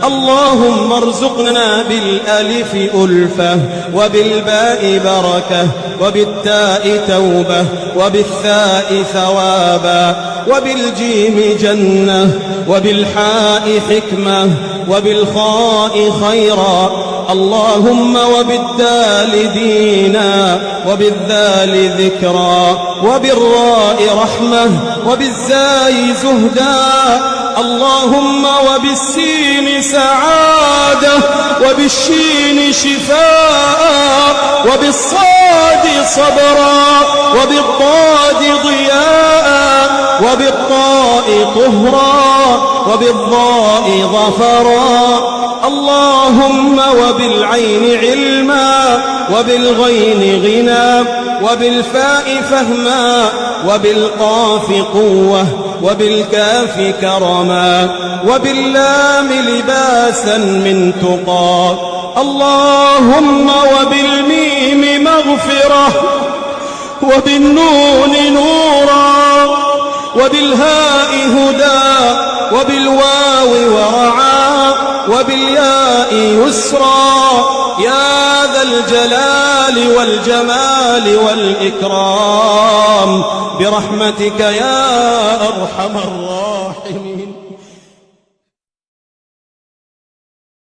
اللهم ارزقنا بالألف ألفة، وبالباء بركة، وبالتاء توبة، وبالثاء ثوابا، وبالجيم جنة، وبالحاء حكمة، وبالخاء خيرا. اللهم وبالدال دينا، وبالذال ذكرا، وبالراء رحمة، وبالزاي زهدا. اللهم وبالسين سعادة، وبالشين شفاء، وبالصاد صبرا، وبالضاد ضياء، وبالطاء طهرا، وبالضاء ظفرا. اللهم وبالعين علما، وبالغين غنى، وبالفاء فهما، وبالقاف قوة، وبالكاف كرما، وباللام لباسا من تقى. اللهم وبالميم مغفرة، وبالنون نورا، وبالهاء هدى، وبالواو ورعا، وبالياء يسرا. يا ذا الجلال والجمال والإكرام، برحمتك يا أرحم الراحمين.